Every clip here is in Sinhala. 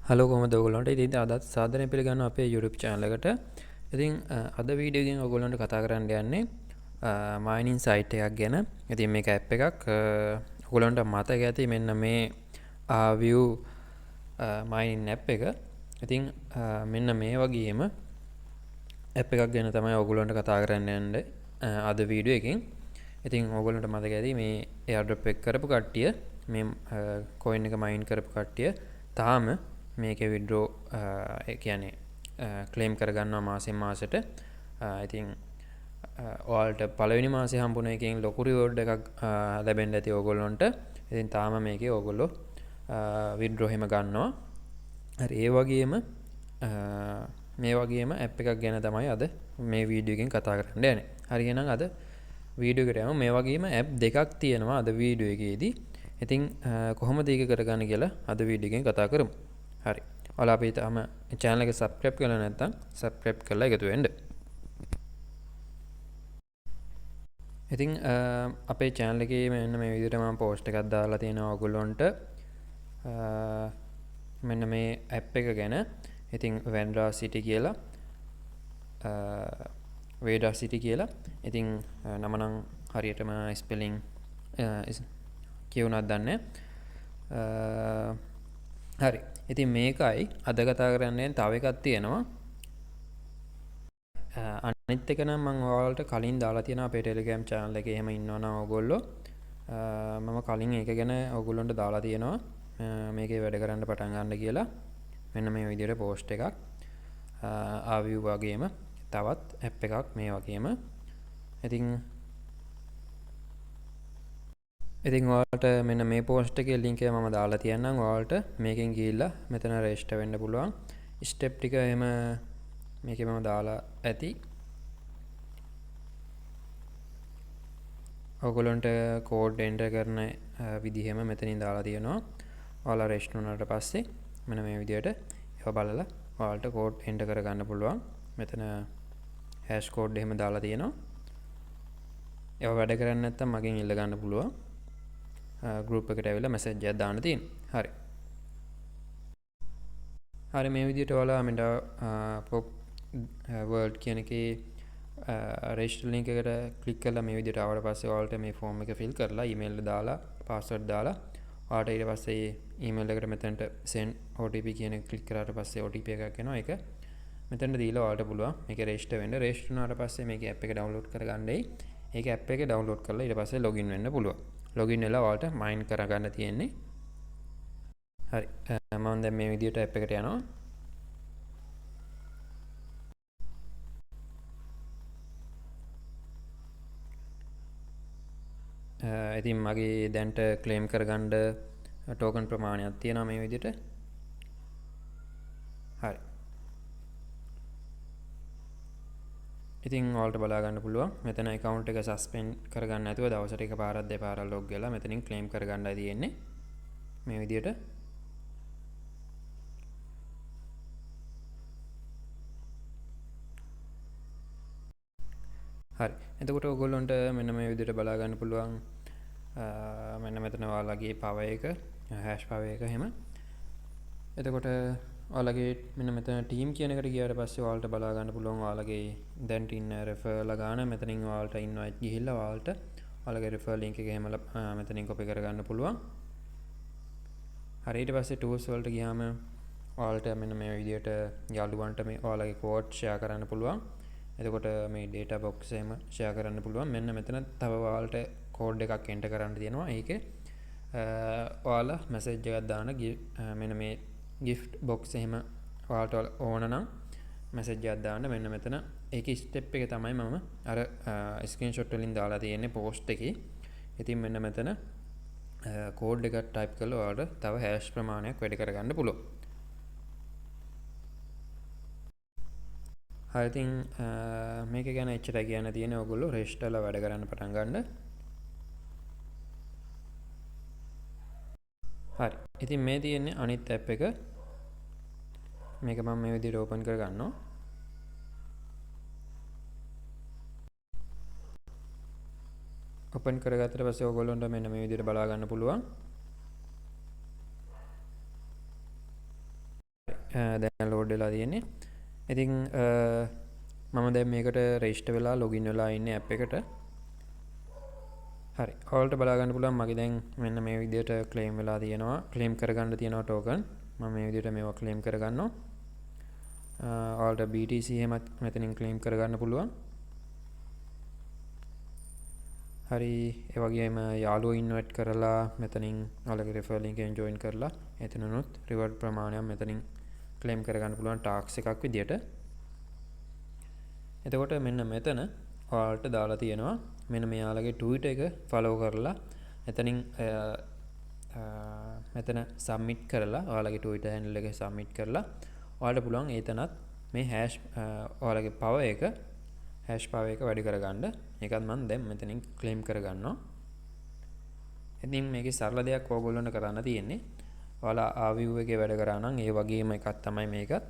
හලෝ කොහමද ඔයගොල්ලන්ට? ඉතින් අදත් සාදරයෙන් පිළිගන්නවා අපේ YouTube channel එකට. ඉතින් අද වීඩියෝ එකෙන් ඔයගොල්ලන්ට කතා කරන්න යන්නේ mining site එකක් ගැන. ඉතින් මේක app එකක්. ඔයගොල්ලන්ට මතක ඇති මෙන්න මේ view mining app එක. ඉතින් මෙන්න මේ වගේම app එකක් ගැන තමයි ඔයගොල්ලන්ට කතා කරන්න යන්නේ අද වීඩියෝ එකෙන්. ඉතින් ඔයගොල්ලන්ට මතක ඇති මේ airdrop එක කරපු කට්ටිය මේ coin එක mine කරපු කට්ටිය තාම මේකේ විඩ්‍රෝ කියන්නේ ක්ලේම් කරගන්නවා මාසෙන් මාසෙට. ඉතින් ඔයාලට පළවෙනි මාසේ හම්බුන එකෙන් ලොකු රිවෝඩ් එකක් ලැබෙන්න ඇති ඕගොල්ලොන්ට. ඉතින් තාම මේකේ ඕගොල්ලෝ විඩ්‍රෝ එහෙම ගන්නවා. හරි ඒ වගේම මේ වගේම ඇප් එකක් ගැන තමයි අද මේ වීඩියෝ එකෙන් කතා කරන්න යන්නේ. හරි එහෙනම් අද වීඩියෝ එකට යමු. මේ වගේම ඇප් දෙකක් තියෙනවා අද වීඩියෝ එකේදී. ඉතින් කොහොමද ඒක කරගන්නේ කියලා අද වීඩියෝ එකෙන් කතා කරමු. හරි. ඔයාලා අපි තාම channel එක subscribe කරලා නැත්නම් subscribe කරලා එකතු වෙන්න. ඉතින් අපේ channel එකේ මෙන්න මේ විදිහට මම post එකක් දාලා තියෙනවා ඔයගොල්ලන්ට. මෙන්න මේ app එක ගැන. ඉතින් Verda City කියලා Verda City කියලා. ඉතින් නම නම් හරියටම spelling කියුණාද දන්නේ නැහැ. හරි. ඉතින් මේකයි අද කතා කරන්නේ. තව එකක් තියෙනවා. අනිත් එක නම් මම ඔයාලට කලින් දාලා තියෙනවා අපේ Telegram channel එකේ. එහෙම ඉන්නවනම් ඔයගොල්ලෝ මම කලින් ඒක ගැන ඔයගොල්ලන්ට දාලා තියෙනවා. මේකේ වැඩ කරන්න පටන් ගන්න කියලා. මෙන්න මේ විදිහට post එකක්. ආවිව් වගේම තවත් app එකක් මේ වගේම. ඉතින් ඔයාලට මෙන්න මේ post එකේ link එක මම දාලා තියන්නම්. ඔයාලට මේකෙන් ගිහිල්ලා මෙතන register වෙන්න පුළුවන්. step ටික එහෙම මේකේ මම දාලා ඇති. ඔයගොල්ලන්ට code enter කරන විදිහම මෙතනින් දාලා තියෙනවා. ඔයාලා register වුණාට පස්සේ මෙන්න මේ විදිහට ඒව බලලා ඔයාලට code enter කරගන්න පුළුවන්. මෙතන hash code එහෙම දාලා තියෙනවා. ඒව වැඩ කරන්නේ නැත්නම් මගෙන් ඉල්ල ගන්න පුළුවන්. group එකට ඇවිල්ලා message එකක් දාන්න තියෙනවා. හරි. හරි මේ විදිහට ඔයාලා Metapop world කියන එකේ register link එකට click කරලා මේ විදිහට ආවට පස්සේ ඔයාලට මේ form එක fill කරලා email එක දාලා password දාලා ඔයාලට ඊට පස්සේ email එකට මෙතනට send OTP කියන එක click කරාට පස්සේ OTP එකක් එනවා. ඒක මෙතනට දීලා ඔයාලට පුළුවන් මේක register වෙන්න. register වුණාට පස්සේ මේකේ app එක download කරගන්නයි. ඒක app එක download කරලා ඊට පස්සේ login වෙන්න පුළුවන්. login වෙලා ඔයාලට mine කරගන්න තියෙන්නේ. හරි. මම දැන් මේ විදිහට app එකට යනවා. ඉතින් මගේ දැන්ට claim කරගන්න token ප්‍රමාණයක් තියෙනවා මේ විදිහට. හරි. ඉතින් ඔයාලට බලා ගන්න පුළුවන්. මෙතන account එක suspend කරගන්න නැතුව දවසට එකපාරක් දෙපාරක් log වෙලා මෙතනින් claim කරගන්නයි තියෙන්නේ. මේ විදිහට. හරි. එතකොට ඔයගොල්ලන්ට මෙන්න මේ විදිහට බලා ගන්න පුළුවන්. මෙන්න මෙතන ඔයාලගේ power එක, hash power එක එහෙම. එතකොට ඔයාලගේ මෙන්න මෙතන team කියන එකට ගියාට පස්සේ ඔයාලට බලා ගන්න පුළුවන් ඔයාලගේ දැන් ඉන්න referral ගාන මෙතනින් ඔයාලට invite ගිහිල්ලා ඔයාලට ඔයාලගේ referral link එක එහෙම මෙතනින් copy කරගන්න පුළුවන්. හරි ඊට පස්සේ tools වලට ගියාම ඔයාලට මෙන්න මේ විදිහට යාළුවන්ට මේ ඔයාලගේ code share කරන්න පුළුවන්. එතකොට මේ data box එහෙම share කරන්න පුළුවන්. මෙන්න මෙතන තව ඔයාලට code එකක් enter කරන්න තියෙනවා. ඒකේ ඔයාලා message එකක් දාන මෙන්න මේ gift box එහෙම ඔයාලට ඕන නම් message එකක් දාන්න. මෙන්න මෙතන ඒකේ step එක තමයි මම අර screenshot වලින් දාලා තියෙන්නේ post එකේ. ඉතින් මෙන්න මෙතන code එකක් type කරලා ඔයාලට තව hash ප්‍රමාණයක් වැඩි කරගන්න පුළුවන්. හරි ඉතින් මේක ගැන එච්චරයි කියන්න තියෙන්නේ. ඔයගොල්ලෝ register ලා වැඩ කරන්න පටන් ගන්න. හරි. ඉතින් මේ තියෙන්නේ අනිත් app එක. මේක මම මේ විදිහට open කර ගන්නවා. open කරගත්තට පස්සේ ඔයගොල්ලන්ට මෙන්න මේ විදිහට බලා ගන්න පුළුවන්. දැන් ලෝඩ් වෙලා තියෙන්නේ. ඉතින් මම දැන් මේකට රෙජිස්ටර් වෙලා ලොගින් වෙලා ඉන්නේ ඇප් එකට. හරි. ඔයාලට බලා ගන්න පුළුවන් මගේ දැන් මෙන්න මේ විදිහට ක්ලේම් වෙලා තියෙනවා. ක්ලේම් කරගන්න තියෙනවා ටෝකන්. මම මේ විදිහට මේවා ක්ලේම් කරගන්නවා. ඔයාලට BTC එහෙමත් මෙතනින් ක්ලේම් කරගන්න පුළුවන්. හරි. ඒ වගේම යාළුවෝ ඉන්වයිට් කරලා මෙතනින් ඔයාලගේ රෙෆරල් ලින්ක් එකෙන් ජොයින් කරලා එතනනොත් රිවර්ඩ් ප්‍රමාණයක් මෙතනින් ක්ලේම් කරගන්න පුළුවන් ටාක්ස් එකක් විදියට. එතකොට මෙන්න මෙතන ඔයාලට දාලා තියෙනවා මෙන්න මෙයාලගේ ට්විටර් එක ෆලෝ කරලා එතනින් මෙතන සබ්මිට් කරලා ඔයාලගේ ට්විටර් හැන්ඩල් එක සබ්මිට් කරලා ඔයාලට පුළුවන් ඒතනත් මේ හැෂ් ඔයාලගේ පවර් එක හැෂ් පවර් එක වැඩි කරගන්න. ඒකත් මම දැන් මෙතනින් ක්ලේම් කරගන්නවා. ඉතින් මේකේ සරල දෙයක් ඕගොල්ලන්ට කරන්න තියෙන්නේ ඔයාලා ආවිව් එකේ වැඩ කරා නම් ඒ වගේම එකක් තමයි මේකත්.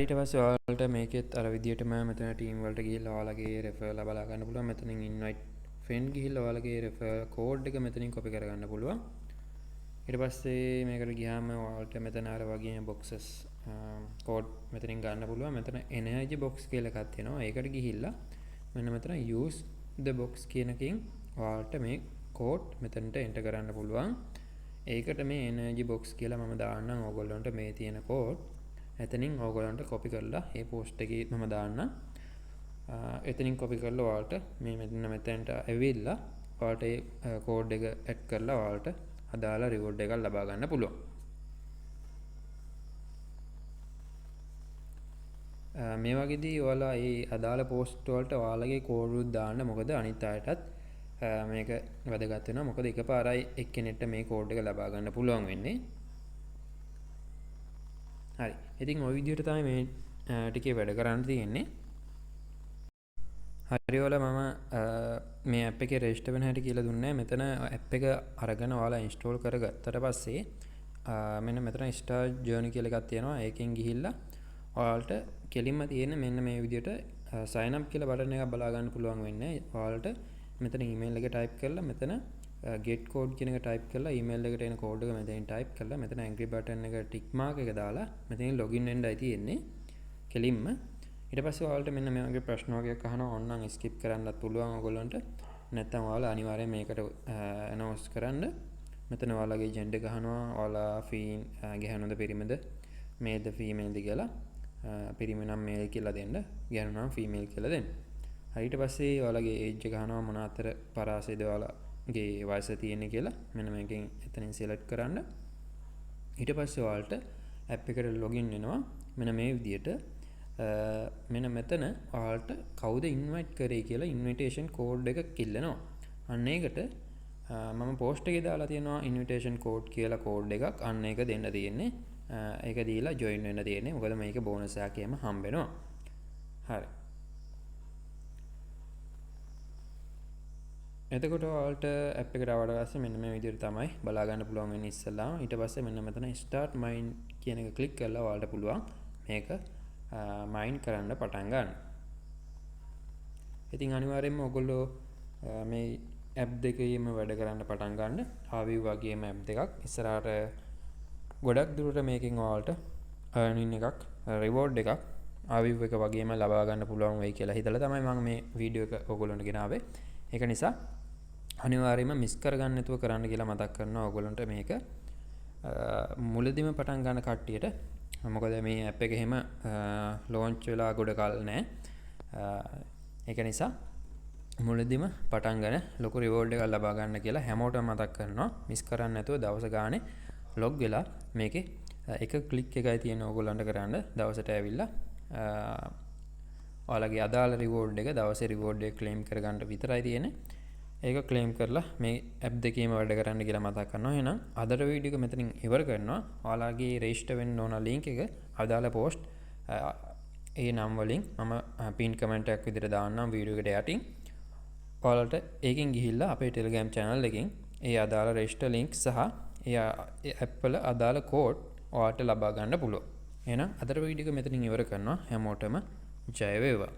ඊට පස්සේ ඔයාලට මේකෙත් අර විදියටම මෙතන ටීම් වලට ගිහිල්ලා ඔයාලගේ රෙෆරල් බලා ගන්න පුළුවන්. මෙතනින් ඉන්වයිට් ෆ්‍රෙන්ඩ් ගිහිල්ලා ඔයාලගේ රෙෆරල් කෝඩ් එක මෙතනින් කොපි කරගන්න පුළුවන්. ඊට පස්සේ මේකට ගියාම ඔයාලට මෙතන අර වගේ බොක්සස් කෝඩ් මෙතනින් ගන්න පුළුවන්. මෙතන එනර්ජි බොක්ස් කියලා එකක් තියෙනවා. ඒකට ගිහිල්ලා මෙන්න මෙතන use the box කියන එකෙන් ඔයාලට මේ කෝඩ් මෙතනට එන්ටර් කරන්න පුළුවන්. ඒකට මේ එනර්ජි බොක්ස් කියලා මම දාන්නම් ඕගොල්ලන්ට මේ තියෙන කෝඩ්. එතනින් ඕගොල්ලන්ට කොපි කරලා මේ පෝස්ට් එකේ මම දාන්නම්. එතනින් කොපි කරලා ඔයාලට මේ මෙතනට ඇවිල්ලා ඔයාලට ඒ කෝඩ් එක ඇඩ් කරලා ඔයාලට අදාළ රිවෝඩ් එකක් ලබා ගන්න පුළුවන්. මේ වගේදී ඔයාලා මේ අදාළ පෝස්ට් වලට ඔයාලගේ කෝඩ් උත් දාන්න. මොකද අනිත් අයටත් මේක වැදගත් වෙනවා. මොකද එකපාරයි එක්කෙනෙක්ට මේ කෝඩ් එක ලබා ගන්න පුළුවන් වෙන්නේ. හරි. ඉතින් ওই විදිහට තමයි මේ ටිකේ වැඩ කරන්න තියෙන්නේ. හරි ඔයාලා මම මේ ඇප් එකේ රෙජිස්ටර් වෙන හැටි කියලා දුන්නේ. මෙතන ඇප් එක අරගෙන ඔයාලා ඉන්ස්ටෝල් කරගත්තට පස්සේ මෙන්න මෙතන ස්ටාර්ට් ජර්නි කියලා එකක් තියෙනවා. ඒකෙන් ගිහිල්ලා ඔයාලට කෙලින්ම තියෙන මෙන්න මේ විදිහට sign up කියලා බටන් එකක් බලා ගන්න පුළුවන් වෙන්නේ. ඔයාලට මෙතන ඊමේල් එක ටයිප් කරලා මෙතන get code කියන එක ටයිප් කරලා ඊමේල් එකට එන කෝඩ් එක මෙතනින් ටයිප් කරලා මෙතන agree button එක ටික් මාක් එක දාලා මෙතනින් login වෙන්නයි තියෙන්නේ කෙලින්ම. ඊට පස්සේ ඔයාලට මෙන්න මේ වගේ ප්‍රශ්න වගේක් අහනවා. ඕනනම් skip කරන්නත් පුළුවන් ඔයගොල්ලන්ට. නැත්නම් ඔයාලා අනිවාර්යයෙන් මේකට announce කරන්න. මෙතන ඔයාලගේ agent එක අහනවා. ඔයාලා fee ගහනවද පිරිමිද male ද female ද කියලා. පිරිමි නම් male කියලා දෙන්න. ගෑනු නම් female කියලා දෙන්න. ඊට පස්සේ ඔයාලගේ age එක අහනවා මොන අතර පරාසයද ඔයාලගේ වයස තියෙන්නේ කියලා. මෙන්න මේකෙන් එතනින් select කරන්න. ඊට පස්සේ ඔයාලට app එකට login වෙනවා. මෙන්න මේ විදිහට මෙන්න මෙතන ඔයාලට කවුද ඉන්වයිට් කරේ කියලා ඉන්විටේෂන් කෝඩ් එක කිල්ලනවා. අන්න ඒකට මම පෝස්ට් එකේ දාලා තියෙනවා ඉන්විටේෂන් කෝඩ් කියලා කෝඩ් එකක්. අන්න ඒක දෙන්න තියෙන්නේ. ඒක දීලා ජොයින් වෙන්න තියෙන්නේ. මොකද මේක බෝනස් එකක් එහෙම හම්බ වෙනවා. හරි. එතකොට ඔයාලට ඇප් එකට ආවට පස්සේ මෙන්න මේ විදිහට තමයි බලා ගන්න පුළුවන් වෙන්නේ ඉස්සෙල්ලාම. ඊට පස්සේ මෙන්න මෙතන start mine කියන එක ක්ලික් කරලා ඔයාලට පුළුවන් මේක මයින් කරන්න පටන් ගන්න. ඉතින් අනිවාර්යයෙන්ම ඔයගොල්ලෝ මේ ඇප් දෙකේම වැඩ කරන්න පටන් ගන්න. ආවිව් වගේම ඇප් දෙකක් ඉස්සරහට ගොඩක් දුරට මේකෙන් ඔයාලට earning එකක් reward එකක් ආවිව් එක වගේම ලබා ගන්න පුළුවන් වෙයි කියලා හිතලා තමයි මම මේ වීඩියෝ එක ඔයගොල්ලන්ට ගෙනාවේ. ඒක නිසා අනිවාර්යයෙන්ම මිස් කරගන්න නැතුව කරන්න කියලා මතක් කරනවා ඔයගොල්ලන්ට මේක මුලදීම පටන් ගන්න කට්ටියට. මොකද මේ ඇප් එක එහෙම ලොන්ච් වෙලා ගොඩ කල් නැහැ. ඒක නිසා මුලදීම පටන් ගන්න ලොකු රිවෝඩ් එකක් ලබා ගන්න කියලා හැමෝටම මතක් කරනවා. මිස් කරන්න නැතුව දවස් ගානේ ලොග් වෙලා මේකේ එක ක්ලික් එකයි තියෙන ඕගොල්ලන්ට කරන්න. දවසට ඇවිල්ලා ඔයාලගේ අදාළ රිවෝඩ් එක දවසේ රිවෝඩ් එක ක්ලේම් කරගන්න විතරයි තියෙන්නේ. ඒක ක්ලේම් කරලා මේ ඇප් දෙකේම වැඩ කරන්න කියලා මතක් කරනවා. එහෙනම් අදට වීඩියෝ එක මෙතනින් ඉවර කරනවා. ඔයාලගේ රෙජිස්ටර් වෙන්න ඕන ලින්ක් එක අදාළ පෝස්ට් ඒ නම් වලින් මම පින් කමෙන්ට් එකක් විදිහට දාන්නම් වීඩියෝ එකට යටින්. ඔයාලට ඒකෙන් ගිහිල්ලා අපේ Telegram channel එකෙන් ඒ අදාළ රෙජිස්ටර් ලින්ක් සහ ඒ ඇප් වල අදාළ කෝඩ් ඔයාලට ලබා ගන්න පුළුවන්. එහෙනම් අදට වීඩියෝ එක මෙතනින් ඉවර කරනවා. හැමෝටම ජය වේවා.